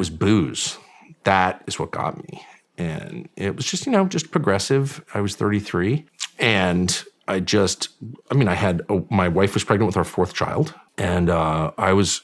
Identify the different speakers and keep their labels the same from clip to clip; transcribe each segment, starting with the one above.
Speaker 1: was booze. That is what got me. And it was just, just progressive. I was 33 and my wife was pregnant with our fourth child and I was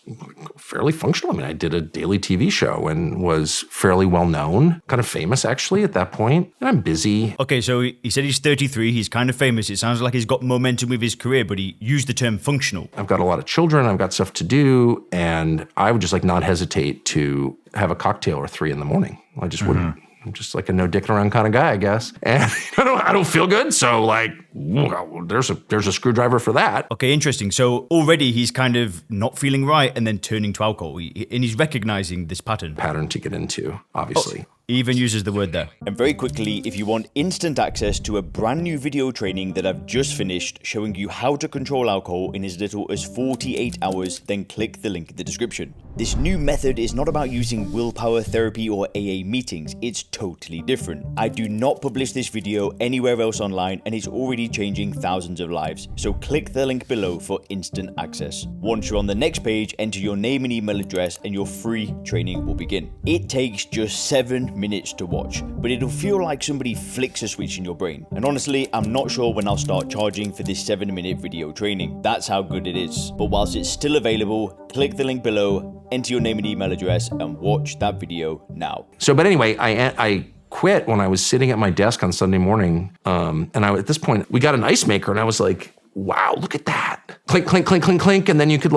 Speaker 1: fairly functional. I did a daily TV show and was fairly well known, kind of famous actually at that point. And I'm busy.
Speaker 2: Okay, so he said he's 33, he's kind of famous. It sounds like he's got momentum with his career, but he used the term functional.
Speaker 1: I've got a lot of children, I've got stuff to do, and I would just not hesitate to have a cocktail or 3 a.m. I just wouldn't. I'm just like a no dicking around kind of guy, I guess. And I don't feel good. So there's a screwdriver for that.
Speaker 2: Okay, interesting. So already he's kind of not feeling right and then turning to alcohol. And he's recognizing this pattern.
Speaker 1: Pattern to get into, obviously.
Speaker 2: He even uses the word there.
Speaker 3: And very quickly, if you want instant access to a brand new video training that I've just finished showing you how to control alcohol in as little as 48 hours, then click the link in the description. This new method is not about using willpower therapy or AA meetings. It's totally different. I do not publish this video anywhere else online and it's already changing thousands of lives. So click the link below for instant access. Once you're on the next page, enter your name and email address and your free training will begin. It takes just 7 minutes to watch, but it'll feel like somebody flicks a switch in your brain. And honestly, I'm not sure when I'll start charging for this 7-minute video training. That's how good it is. But whilst it's still available, click the link below, enter your name and email address, and watch that video now.
Speaker 1: But anyway, I quit when I was sitting at my desk on Sunday morning. And at this point, we got an ice maker, and I was like, wow, look at that. Clink, clink, clink, clink, clink. And then you could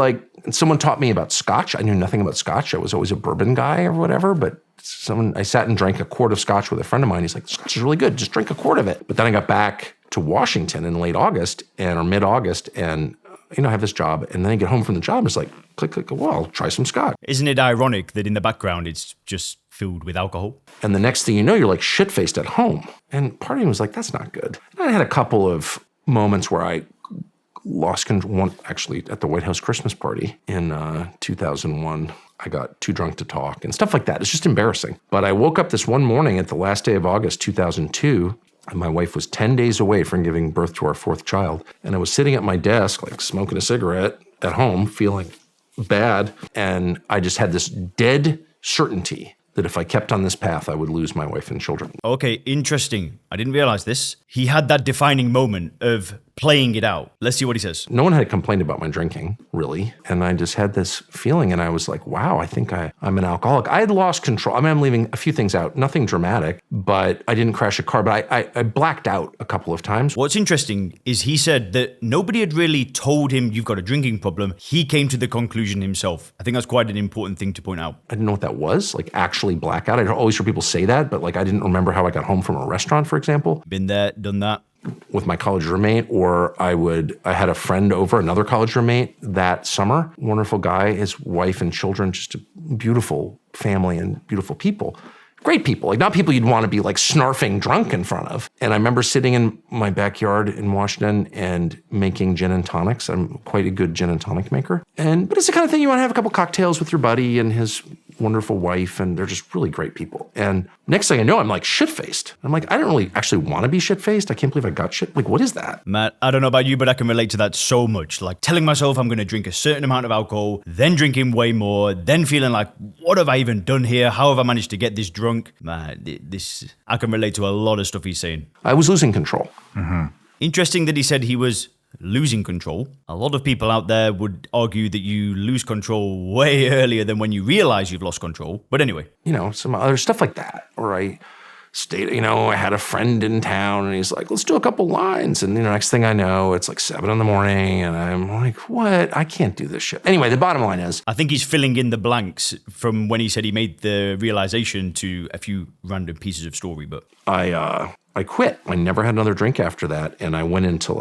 Speaker 1: and someone taught me about scotch. I knew nothing about scotch. I was always a bourbon guy or whatever, but I sat and drank a quart of scotch with a friend of mine. He's like, scotch is really good. Just drink a quart of it. But then I got back to Washington in late August or mid-August and, I have this job. And then I get home from the job. It's like, click, click, well, I'll try some scotch.
Speaker 2: Isn't it ironic that in the background it's just filled with alcohol?
Speaker 1: And the next thing you know, you're like shit-faced at home. And part of me was like, that's not good. And I had a couple of moments where I lost control. Actually, at the White House Christmas party in 2001, I got too drunk to talk and stuff like that. It's just embarrassing. But I woke up this one morning at the last day of August 2002, and my wife was 10 days away from giving birth to our fourth child. And I was sitting at my desk, smoking a cigarette at home, feeling bad. And I just had this dead certainty that if I kept on this path, I would lose my wife and children.
Speaker 2: Okay, interesting. I didn't realize this. He had that defining moment of playing it out. Let's see what he says.
Speaker 1: No one had complained about my drinking, really. And I just had this feeling, and I was like, wow, I think I'm an alcoholic. I had lost control. I'm leaving a few things out, nothing dramatic, but I didn't crash a car, but I blacked out a couple of times.
Speaker 2: What's interesting is he said that nobody had really told him you've got a drinking problem. He came to the conclusion himself. I think that's quite an important thing to point out.
Speaker 1: I didn't know what that was, actually blackout. I'd always heard people say that, but I didn't remember how I got home from a restaurant, for example.
Speaker 2: Been there, done that.
Speaker 1: With my college roommate, or I had a friend over, another college roommate that summer, wonderful guy, his wife and children, just a beautiful family and beautiful people. Great people, not people you'd want to be snarfing drunk in front of. And I remember sitting in my backyard in Washington and making gin and tonics. I'm quite a good gin and tonic maker. But it's the kind of thing you want to have a couple cocktails with your buddy and his wonderful wife, and they're just really great people. And next thing I know, I'm shit-faced. I'm I don't really actually want to be shit-faced. I can't believe I got shit. What is that?
Speaker 2: Matt, I don't know about you, but I can relate to that so much. Telling myself I'm going to drink a certain amount of alcohol, then drinking way more, then feeling what have I even done here? How have I managed to get this drunk? Man, I can relate to a lot of stuff he's saying.
Speaker 1: I was losing control.
Speaker 2: Mm-hmm. Interesting that he said he was losing control. A lot of people out there would argue that you lose control way earlier than when you realize you've lost control. But anyway.
Speaker 1: Some other stuff like that. Or I had a friend in town and he's like, let's do a couple lines. And next thing I know, it's 7 a.m. and I'm like, what? I can't do this shit. Anyway, the bottom line is,
Speaker 2: I think he's filling in the blanks from when he said he made the realization to a few random pieces of story. But
Speaker 1: I quit. I never had another drink after that. And I went into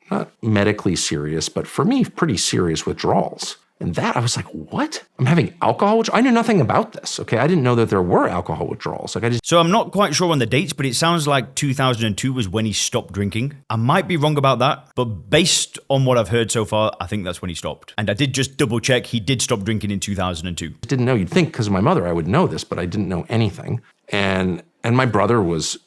Speaker 1: not medically serious, but for me, pretty serious withdrawals. And that, I was like, what? I'm having alcohol withdrawals? I knew nothing about this, okay? I didn't know that there were alcohol withdrawals.
Speaker 2: So I'm not quite sure on the dates, but it sounds like 2002 was when he stopped drinking. I might be wrong about that, but based on what I've heard so far, I think that's when he stopped. And I did just double check, he did stop drinking in 2002.
Speaker 1: I didn't know. You'd think because of my mother, I would know this, but I didn't know anything. And my brother was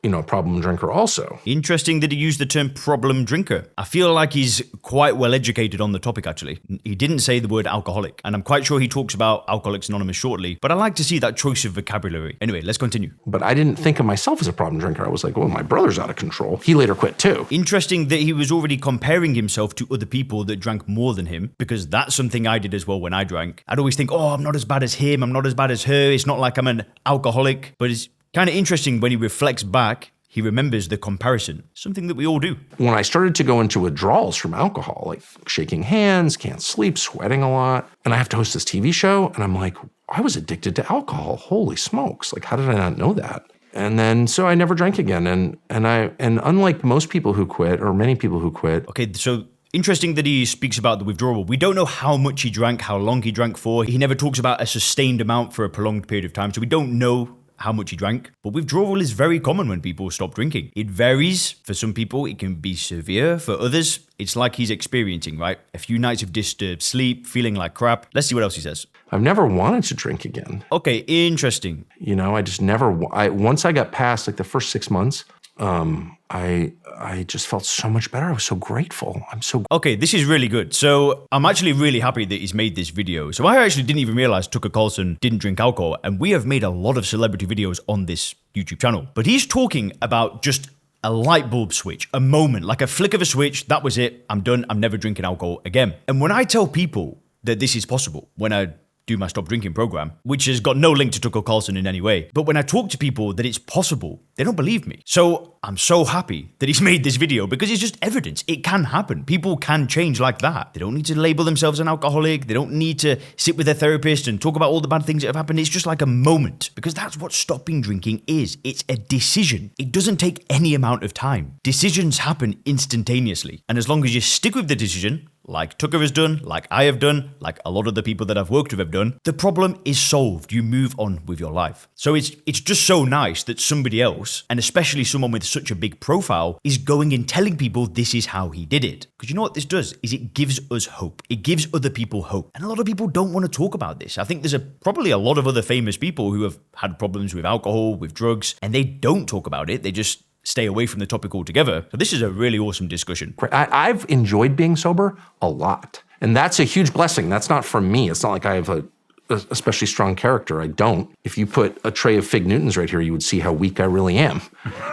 Speaker 1: a problem drinker also.
Speaker 2: Interesting that he used the term problem drinker. I feel like he's quite well educated on the topic, actually. He didn't say the word alcoholic, and I'm quite sure he talks about Alcoholics Anonymous shortly, but I like to see that choice of vocabulary. Anyway, let's continue.
Speaker 1: But I didn't think of myself as a problem drinker. I was like, well, my brother's out of control. He later quit too.
Speaker 2: Interesting that he was already comparing himself to other people that drank more than him, because that's something I did as well when I drank. I'd always think, oh, I'm not as bad as him, I'm not as bad as her, it's not like I'm an alcoholic. But it's kind of interesting when he reflects back, he remembers the comparison, something that we all do.
Speaker 1: When I started to go into withdrawals from alcohol, like shaking hands, can't sleep, sweating a lot, and I have to host this TV show, and I'm like, I was addicted to alcohol. Holy smokes. Like, how did I not know that? And then, so I never drank again. And unlike most people who quit, or many people who quit.
Speaker 2: Okay, so interesting that he speaks about the withdrawal. We don't know how much he drank, how long he drank for. He never talks about a sustained amount for a prolonged period of time, so we don't know how much he drank. But withdrawal is very common when people stop drinking. It varies. For some people, it can be severe. For others, it's like he's experiencing, right? A few nights of disturbed sleep, feeling like crap. Let's see what else he says.
Speaker 1: I've never wanted to drink again.
Speaker 2: Okay, interesting.
Speaker 1: I just never, once I got past like the first 6 months, I just felt so much better. I was so grateful.
Speaker 2: Okay, this is really good. So I'm actually really happy that he's made this video. So I actually didn't even realize Tucker Carlson didn't drink alcohol, and we have made a lot of celebrity videos on this YouTube channel. But he's talking about just a light bulb switch, a moment, like a flick of a switch. That was it. I'm done. I'm never drinking alcohol again. And when I tell people that this is possible, when I do my stop drinking program, which has got no link to Tucker Carlson in any way, but when I talk to people that it's possible, they don't believe me. So I'm so happy that he's made this video, because it's just evidence. It can happen. People can change like that. They don't need to label themselves an alcoholic. They don't need to sit with their therapist and talk about all the bad things that have happened. It's just like a moment, because that's what stopping drinking is. It's a decision. It doesn't take any amount of time. Decisions happen instantaneously. And as long as you stick with the decision, like Tucker has done, like I have done, like a lot of the people that I've worked with have done, the problem is solved. You move on with your life. So it's just so nice that somebody else, and especially someone with such a big profile, is going and telling people this is how he did it. Because you know what this does? Is it gives us hope. It gives other people hope. And a lot of people don't want to talk about this. I think there's probably a lot of other famous people who have had problems with alcohol, with drugs, and they don't talk about it. They just stay away from the topic altogether. So this is a really awesome discussion.
Speaker 1: I've enjoyed being sober a lot. And that's a huge blessing. That's not from me. It's not like I have a especially strong character. I don't. If you put a tray of Fig Newtons right here, you would see how weak I really am.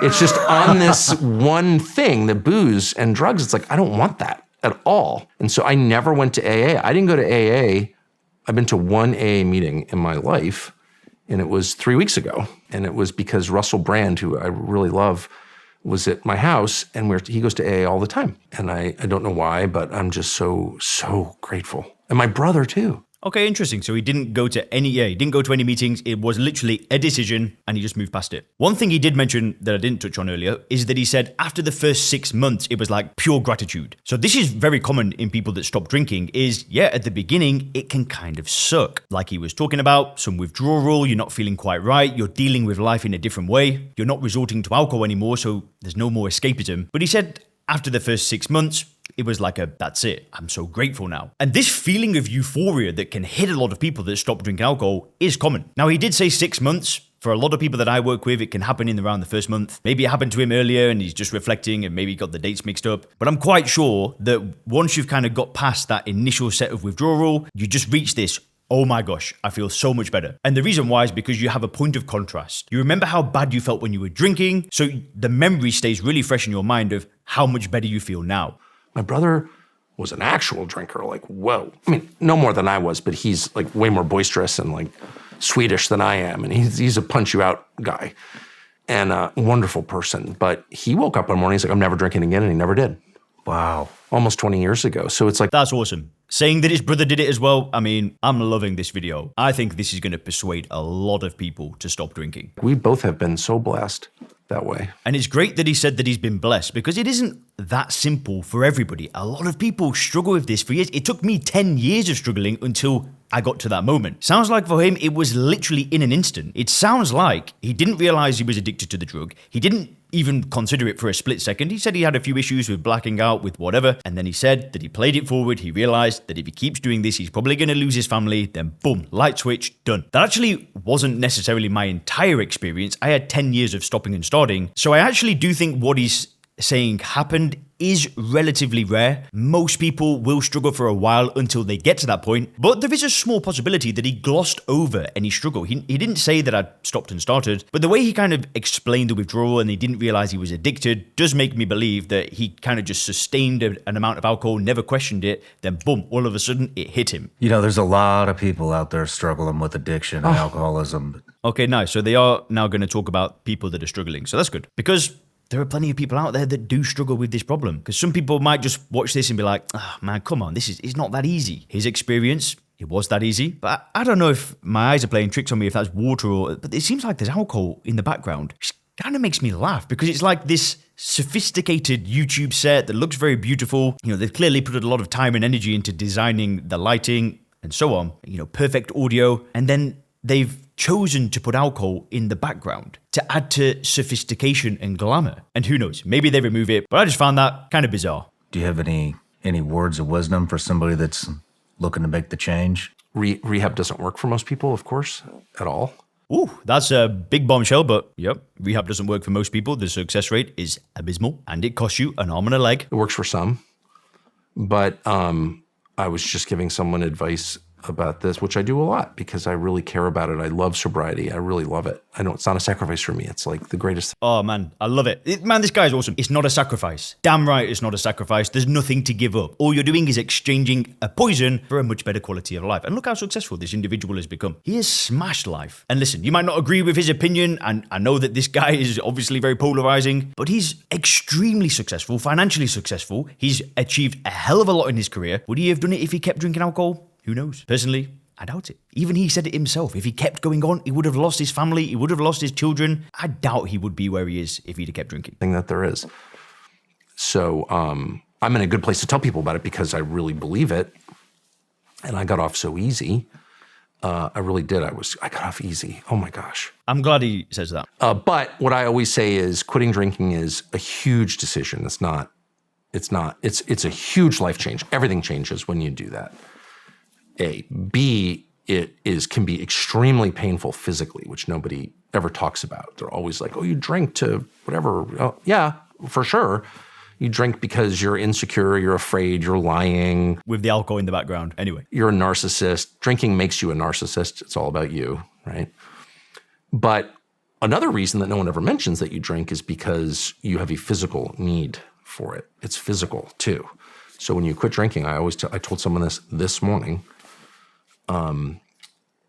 Speaker 1: It's just on this one thing, the booze and drugs, it's like, I don't want that at all. And so I never went to AA. I didn't go to AA. I've been to one AA meeting in my life, and it was 3 weeks ago. And it was because Russell Brand, who I really love, was at my house, and he goes to AA all the time. And I don't know why, but I'm just so grateful. And my brother too.
Speaker 2: Okay, interesting. So he didn't go to any meetings. It was literally a decision, and he just moved past it. One thing he did mention that I didn't touch on earlier is that he said after the first 6 months, it was like pure gratitude. So this is very common in people that stop drinking is, at the beginning, it can kind of suck. Like he was talking about, some withdrawal, you're not feeling quite right, you're dealing with life in a different way, you're not resorting to alcohol anymore, so there's no more escapism. But he said after the first 6 months, it was like that's it. I'm so grateful now. And this feeling of euphoria that can hit a lot of people that stop drinking alcohol is common. Now, he did say 6 months. For a lot of people that I work with, it can happen in around the first month. Maybe it happened to him earlier and he's just reflecting and maybe got the dates mixed up. But I'm quite sure that once you've kind of got past that initial set of withdrawal, you just reach this, oh my gosh, I feel so much better. And the reason why is because you have a point of contrast. You remember how bad you felt when you were drinking, so the memory stays really fresh in your mind of how much better you feel now.
Speaker 1: My brother was an actual drinker, like, whoa. I mean, no more than I was, but he's like way more boisterous and like Swedish than I am. And he's a punch you out guy and a wonderful person. But he woke up one morning, he's like, I'm never drinking again. And he never did. Wow. Almost 20 years ago. So it's like,
Speaker 2: that's awesome. Saying that his brother did it as well, I mean, I'm loving this video. I think this is going to persuade a lot of people to stop drinking.
Speaker 1: We both have been so blessed that way.
Speaker 2: And it's great that he said that he's been blessed, because it isn't that simple for everybody. A lot of people struggle with this for years. It took me 10 years of struggling until I got to that moment. Sounds like for him, it was literally in an instant. It sounds like he didn't realize he was addicted to the drug. He didn't even consider it for a split second. He said he had a few issues with blacking out, with whatever, and then he said that he played it forward. He realized that if he keeps doing this, he's probably going to lose his family. Then boom, light switch, done. That actually wasn't necessarily my entire experience. I had 10 years of stopping and starting. So I actually do think what he's saying happened is relatively rare. Most people will struggle for a while until they get to that point, but there is a small possibility that he glossed over any struggle. He didn't say that I'd stopped and started, but the way he kind of explained the withdrawal and he didn't realize he was addicted does make me believe that he kind of just sustained an amount of alcohol, never questioned it, then boom, all of a sudden it hit him.
Speaker 4: You know, there's a lot of people out there struggling with addiction and alcoholism.
Speaker 2: Okay, nice. So they are now going to talk about people that are struggling. So that's good, because there are plenty of people out there that do struggle with this problem. Because some people might just watch this and be like, oh, man, come on, it's not that easy. His experience, it was that easy. But I don't know if my eyes are playing tricks on me, if that's water or... But it seems like there's alcohol in the background. It kind of makes me laugh because it's like this sophisticated YouTube set that looks very beautiful. You know, they've clearly put a lot of time and energy into designing the lighting and so on. You know, perfect audio. And then they've chosen to put alcohol in the background to add to sophistication and glamour. And who knows, maybe they remove it, but I just found that kind of bizarre.
Speaker 4: Do you have any words of wisdom for somebody that's looking to make the change?
Speaker 1: Rehab doesn't work for most people, of course, at all.
Speaker 2: Ooh, that's a big bombshell, but yep, rehab doesn't work for most people. The success rate is abysmal, and it costs you an arm and a leg.
Speaker 1: It works for some, but I was just giving someone advice about this, which I do a lot because I really care about it. I love sobriety. I really love it. I know it's not a sacrifice for me. It's like the greatest thing.
Speaker 2: Oh man, I love it. Man, this guy's awesome. It's not a sacrifice. Damn right it's not a sacrifice. There's nothing to give up. All you're doing is exchanging a poison for a much better quality of life. And look how successful this individual has become. He has smashed life. And listen, you might not agree with his opinion, and I know that this guy is obviously very polarizing, but he's extremely successful, financially successful. He's achieved a hell of a lot in his career. Would he have done it if he kept drinking alcohol? Who knows? Personally, I doubt it. Even he said it himself. If he kept going on, he would have lost his family. He would have lost his children. I doubt he would be where he is if he'd have kept drinking.
Speaker 1: Thing that there is. So I'm in a good place to tell people about it because I really believe it. And I got off so easy. I really did. I got off easy. Oh my gosh.
Speaker 2: I'm glad he says that.
Speaker 1: But what I always say is quitting drinking is a huge decision. It's a huge life change. Everything changes when you do that. A. B, can be extremely painful physically, which nobody ever talks about. They're always like, oh, you drink to whatever. Oh, yeah, for sure. You drink because you're insecure, you're afraid, you're lying.
Speaker 2: With the alcohol in the background, anyway.
Speaker 1: You're a narcissist. Drinking makes you a narcissist. It's all about you, right? But another reason that no one ever mentions that you drink is because you have a physical need for it. It's physical too. So when you quit drinking, I told someone this morning,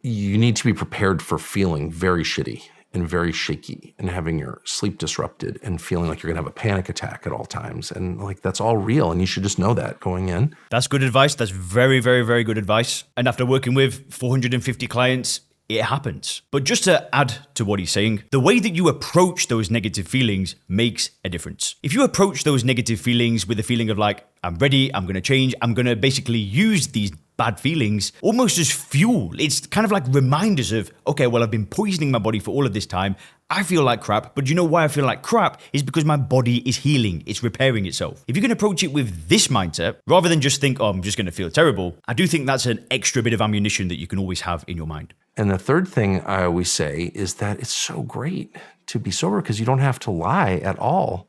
Speaker 1: you need to be prepared for feeling very shitty and very shaky and having your sleep disrupted and feeling like you're gonna have a panic attack at all times. And like, that's all real. And you should just know that going in.
Speaker 2: That's good advice. That's very, very, very good advice. And after working with 450 clients, it happens. But just to add to what he's saying, the way that you approach those negative feelings makes a difference. If you approach those negative feelings with a feeling of like, I'm ready, I'm gonna change, I'm gonna basically use these bad feelings almost as fuel. It's kind of like reminders of, okay, well, I've been poisoning my body for all of this time. I feel like crap, but you know why I feel like crap is because my body is healing. It's repairing itself. If you can approach it with this mindset, rather than just think, oh, I'm just going to feel terrible, I do think that's an extra bit of ammunition that you can always have in your mind.
Speaker 1: And the third thing I always say is that it's so great to be sober because you don't have to lie at all.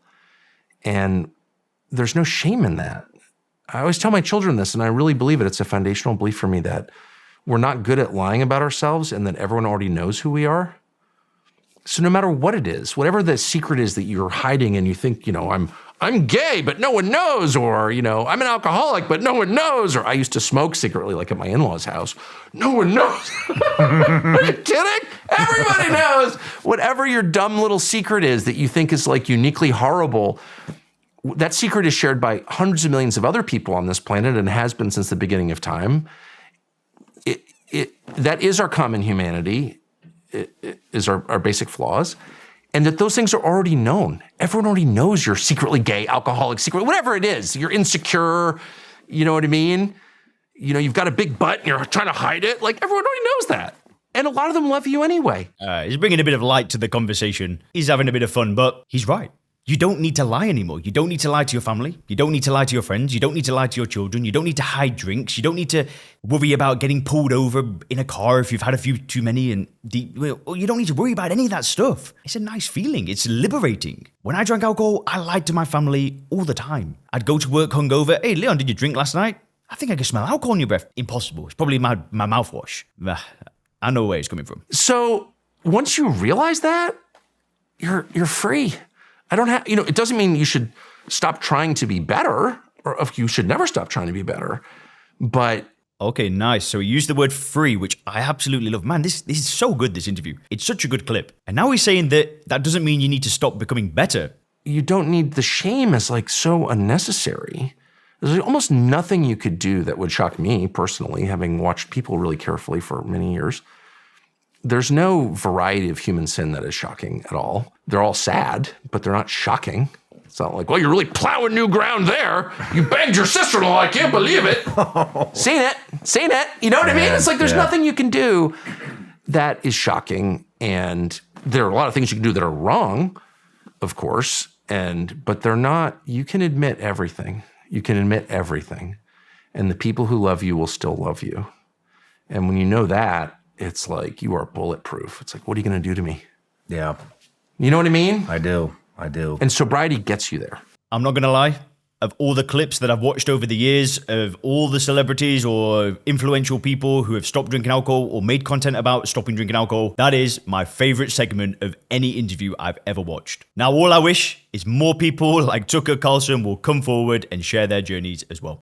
Speaker 1: And there's no shame in that. I always tell my children this, and I really believe it. It's a foundational belief for me that we're not good at lying about ourselves and that everyone already knows who we are. So no matter what it is, whatever the secret is that you're hiding and you think, I'm gay, but no one knows, or, I'm an alcoholic, but no one knows, or I used to smoke secretly, like at my in-laws' house. No one knows. Are you kidding? Everybody knows. Whatever your dumb little secret is that you think is like uniquely horrible, that secret is shared by hundreds of millions of other people on this planet and has been since the beginning of time. That is our common humanity. It is our basic flaws. And that those things are already known. Everyone already knows you're secretly gay, alcoholic, secret, whatever it is. You're insecure, you know what I mean? You've got a big butt and you're trying to hide it. Like, everyone already knows that. And a lot of them love you anyway.
Speaker 2: He's bringing a bit of light to the conversation. He's having a bit of fun, but he's right. You don't need to lie anymore. You don't need to lie to your family. You don't need to lie to your friends. You don't need to lie to your children. You don't need to hide drinks. You don't need to worry about getting pulled over in a car if you've had a few too many. You don't need to worry about any of that stuff. It's a nice feeling. It's liberating. When I drank alcohol, I lied to my family all the time. I'd go to work hungover. Hey, Leon, did you drink last night? I think I can smell alcohol in your breath. Impossible. It's probably my mouthwash. I know where it's coming from.
Speaker 1: So once you realize that, you're free. It doesn't mean you should stop trying to be better, or you should never stop trying to be better, but...
Speaker 2: Okay, nice. So he used the word free, which I absolutely love. Man, this is so good, this interview. It's such a good clip. And now he's saying that doesn't mean you need to stop becoming better.
Speaker 1: You don't need the shame as like so unnecessary. There's almost nothing you could do that would shock me personally, having watched people really carefully for many years. There's no variety of human sin that is shocking at all. They're all sad, but they're not shocking. It's not like, well, you're really plowing new ground there. You banged your sister-in-law. I can't believe it. Seen it. You know what I mean? It's like there's nothing you can do that is shocking. And there are a lot of things you can do that are wrong, of course. But they're not. You can admit everything. You can admit everything. And the people who love you will still love you. And when you know that, it's like you are bulletproof. It's like, what are you going to do to me?
Speaker 4: Yeah.
Speaker 1: You know what I mean?
Speaker 4: I do.
Speaker 1: And sobriety gets you there.
Speaker 2: I'm not going to lie. Of all the clips that I've watched over the years of all the celebrities or influential people who have stopped drinking alcohol or made content about stopping drinking alcohol, that is my favorite segment of any interview I've ever watched. Now, all I wish is more people like Tucker Carlson will come forward and share their journeys as well.